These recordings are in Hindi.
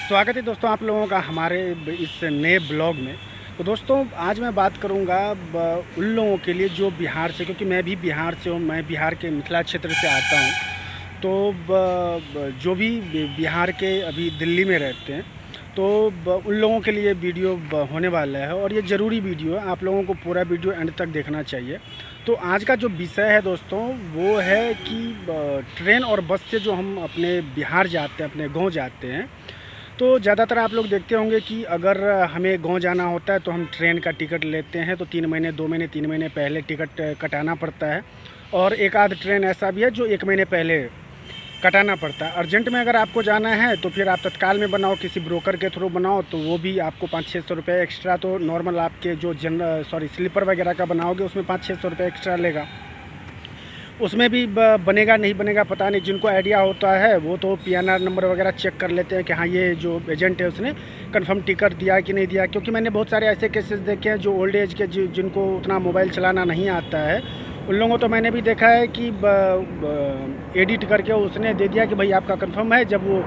स्वागत है दोस्तों आप लोगों का हमारे इस नए ब्लॉग में। तो दोस्तों आज मैं बात करूंगा उन लोगों के लिए जो बिहार से, क्योंकि मैं भी बिहार से हूँ, मैं बिहार के मिथिला क्षेत्र से आता हूँ। तो जो भी बिहार के अभी दिल्ली में रहते हैं तो उन लोगों के लिए वीडियो होने वाला है और ये ज़रूरी वीडियो है, आप लोगों को पूरा वीडियो एंड तक देखना चाहिए। तो आज का जो विषय है दोस्तों वो है कि ट्रेन और बस से जो हम अपने बिहार जाते हैं, अपने गांव जाते हैं, तो ज़्यादातर आप लोग देखते होंगे कि अगर हमें गांव जाना होता है तो हम ट्रेन का टिकट लेते हैं तो 3 महीने 2 महीने 3 महीने पहले टिकट कटाना पड़ता है। और एक आध ट्रेन ऐसा भी है जो 1 महीने पहले कटाना पड़ता है। अर्जेंट में अगर आपको जाना है तो फिर आप तत्काल में बनाओ, किसी ब्रोकर के थ्रू बनाओ, तो वो भी आपको 500-600 रुपये एक्स्ट्रा, तो नॉर्मल आपके जो स्लीपर वगैरह का बनाओगे उसमें 500-600 रुपये एक्स्ट्रा लेगा। उसमें भी बनेगा नहीं बनेगा पता नहीं, जिनको आइडिया होता है वो तो PNR नंबर वगैरह चेक कर लेते हैं कि हाँ ये जो एजेंट है उसने कंफर्म टिकट दिया कि नहीं दिया। क्योंकि मैंने बहुत सारे ऐसे केसेस देखे हैं जो ओल्ड एज के जिनको उतना मोबाइल चलाना नहीं आता है, उन लोगों तो मैंने भी देखा है कि एडिट करके उसने दे दिया कि भाई आपका कंफर्म है। जब वो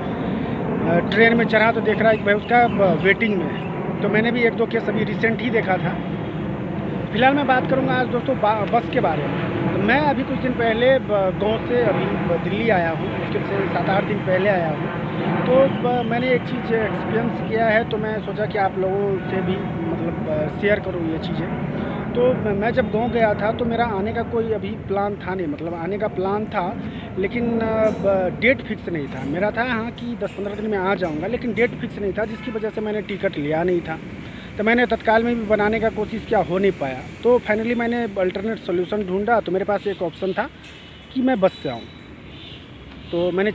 ट्रेन में चढ़ा तो देख रहा है कि भाई उसका वेटिंग में है। तो मैंने भी 1-2 केस अभी रिसेंट ही देखा था। फिलहाल मैं बात करूंगा आज दोस्तों बस के बारे में। तो मैं अभी कुछ दिन पहले गांव से अभी दिल्ली आया हूँ, मुश्किल से 7-8 दिन पहले आया हूँ। तो मैंने एक चीज़ एक्सपीरियंस किया है तो मैं सोचा कि आप लोगों से भी मतलब शेयर करूँ ये चीज़ें। तो मैं जब गांव गया था तो मेरा आने का कोई अभी प्लान था नहीं, मतलब आने का प्लान था लेकिन डेट फिक्स नहीं था। मेरा था हाँ कि 10-15 दिन में आ जाऊँगा, लेकिन डेट फिक्स नहीं था, जिसकी वजह से मैंने टिकट लिया नहीं था। तो मैंने तत्काल में भी बनाने का कोशिश किया, हो नहीं पाया। तो फाइनली मैंने अल्टरनेट सोल्यूशन ढूंढा। तो मेरे पास एक ऑप्शन था कि मैं बस से आऊँ। तो मैंने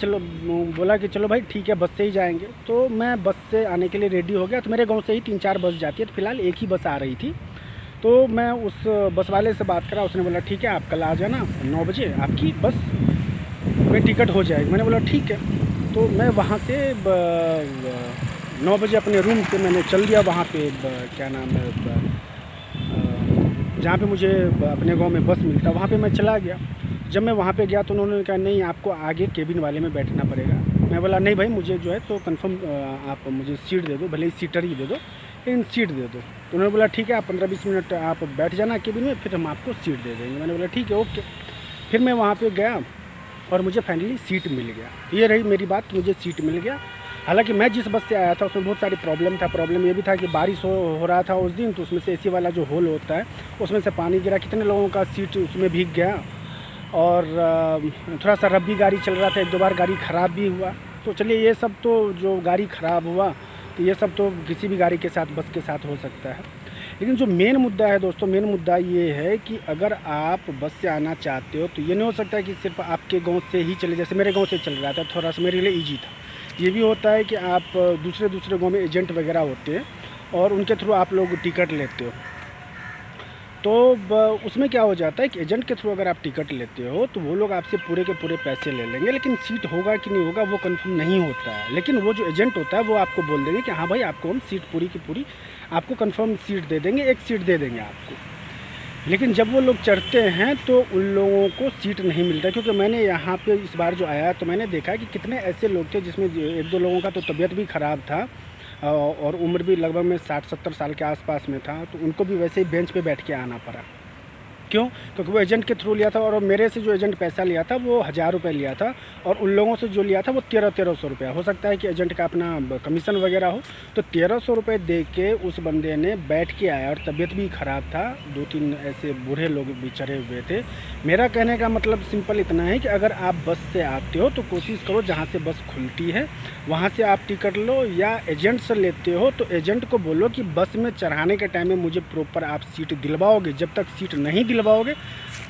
बोला कि चलो भाई ठीक है बस से ही जाएंगे। तो मैं बस से आने के लिए रेडी हो गया। तो मेरे गांव से ही 3-4 बस जाती है, तो फिलहाल एक ही बस आ रही थी। तो मैं उस बस वाले से बात करा, उसने बोला ठीक है आप कल आ जाना 9 बजे, आपकी बस में टिकट हो जाएगी। मैंने बोला ठीक है। तो मैं वहाँ से 9 बजे अपने रूम से मैंने चल दिया वहाँ पे क्या नाम है जहाँ पे मुझे अपने गांव में बस मिलता, वहाँ पे मैं चला गया। जब मैं वहाँ पे गया तो उन्होंने कहा नहीं आपको आगे केबिन वाले में बैठना पड़ेगा। मैं बोला नहीं भाई मुझे जो है तो कंफर्म आप मुझे सीट दे दो, भले ही सीटर ही दे दो लेकिन सीट दे दो। तो उन्होंने बोला ठीक है आप 15-20 मिनट आप बैठ जाना केबिन में, फिर हम आपको सीट दे देंगे। मैंने बोला ठीक है ओके। फिर मैं वहाँ पर गया और मुझे फाइनली सीट मिल गया। ये रही मेरी बात कि मुझे सीट मिल गया। हालांकि मैं जिस बस से आया था उसमें बहुत सारी प्रॉब्लम था। प्रॉब्लम ये भी था कि बारिश हो रहा था उस दिन, तो उसमें से AC वाला जो होल होता है उसमें से पानी गिरा, कितने लोगों का सीट उसमें भीग गया। और थोड़ा सा रब्बी गाड़ी चल रहा था, 1-2 बार गाड़ी ख़राब भी हुआ। तो चलिए ये सब तो जो गाड़ी ख़राब हुआ तो ये सब तो किसी भी गाड़ी के साथ, बस के साथ हो सकता है। लेकिन जो मेन मुद्दा है दोस्तों, मेन मुद्दा ये है कि अगर आप बस से आना चाहते हो तो ये नहीं हो सकता कि सिर्फ आपके गांव से ही चले। जैसे मेरे गांव से चल रहा था, थोड़ा सा मेरे लिए ईजी था। ये भी होता है कि आप दूसरे गांव में एजेंट वगैरह होते हैं और उनके थ्रू आप लोग टिकट लेते हो। तो उसमें क्या हो जाता है कि एजेंट के थ्रू अगर आप टिकट लेते हो तो वो लोग आपसे पूरे के पूरे पैसे ले लेंगे, लेकिन सीट होगा कि नहीं होगा वो कंफर्म नहीं होता है। लेकिन वो जो एजेंट होता है वो आपको बोल देंगे कि हाँ भाई आपको हम सीट पूरी की पूरी आपको कंफर्म सीट दे देंगे, एक सीट दे देंगे आपको। लेकिन जब वो लोग चढ़ते हैं तो उन लोगों को सीट नहीं मिलता। क्योंकि मैंने यहाँ पे इस बार जो आया तो मैंने देखा कि कितने ऐसे लोग थे जिसमें 1-2 लोगों का तो तबीयत भी ख़राब था और उम्र भी लगभग में 60-70 साल के आसपास में था। तो उनको भी वैसे ही बेंच पे बैठ के आना पड़ा। क्यों? क्योंकि वो एजेंट के थ्रू लिया था और मेरे से जो एजेंट पैसा लिया था वो 1000 रुपये लिया था और उन लोगों से जो लिया था वो 1300 रुपया। हो सकता है कि एजेंट का अपना कमीशन वगैरह हो। तो 1300 रुपये दे के उस बंदे ने बैठ के आया और तबीयत भी ख़राब था। 2-3 ऐसे बूढ़े लोग भी चढ़े हुए थे। मेरा कहने का मतलब सिंपल इतना है कि अगर आप बस से आते हो तो कोशिश करो जहाँ से बस खुलती है वहाँ से आप टिकट लो, या एजेंट से लेते हो तो एजेंट को बोलो कि बस में चढ़ाने के टाइम में मुझे प्रॉपर आप सीट दिलवाओगे। जब तक सीट नहीं दिलवाओगे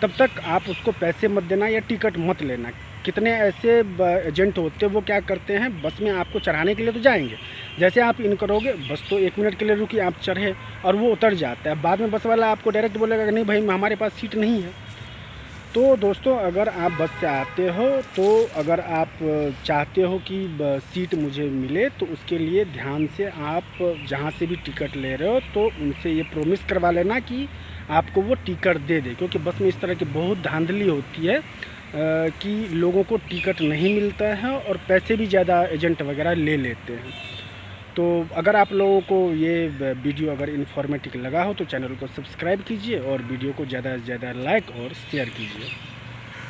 तब तक आप उसको पैसे मत देना या टिकट मत लेना। कितने ऐसे एजेंट होते हैं वो क्या करते हैं, बस में आपको चढ़ाने के लिए तो जाएंगे, जैसे आप इन करोगे बस तो 1 मिनट के लिए रुकी, आप चढ़े और वो उतर जाता है। बाद में बस वाला आपको डायरेक्ट बोलेगा कि नहीं भाई हमारे पास सीट नहीं है। तो दोस्तों अगर आप बस से आते हो तो अगर आप चाहते हो कि सीट मुझे मिले तो उसके लिए ध्यान से आप जहाँ से भी टिकट ले रहे हो तो उनसे ये प्रॉमिस करवा लेना कि आपको वो टिकट दे दे। क्योंकि बस में इस तरह की बहुत धांधली होती है कि लोगों को टिकट नहीं मिलता है और पैसे भी ज़्यादा एजेंट वगैरह ले लेते हैं। तो अगर आप लोगों को ये वीडियो अगर इन्फॉर्मेटिव लगा हो तो चैनल को सब्सक्राइब कीजिए और वीडियो को ज़्यादा से ज़्यादा लाइक और शेयर कीजिए।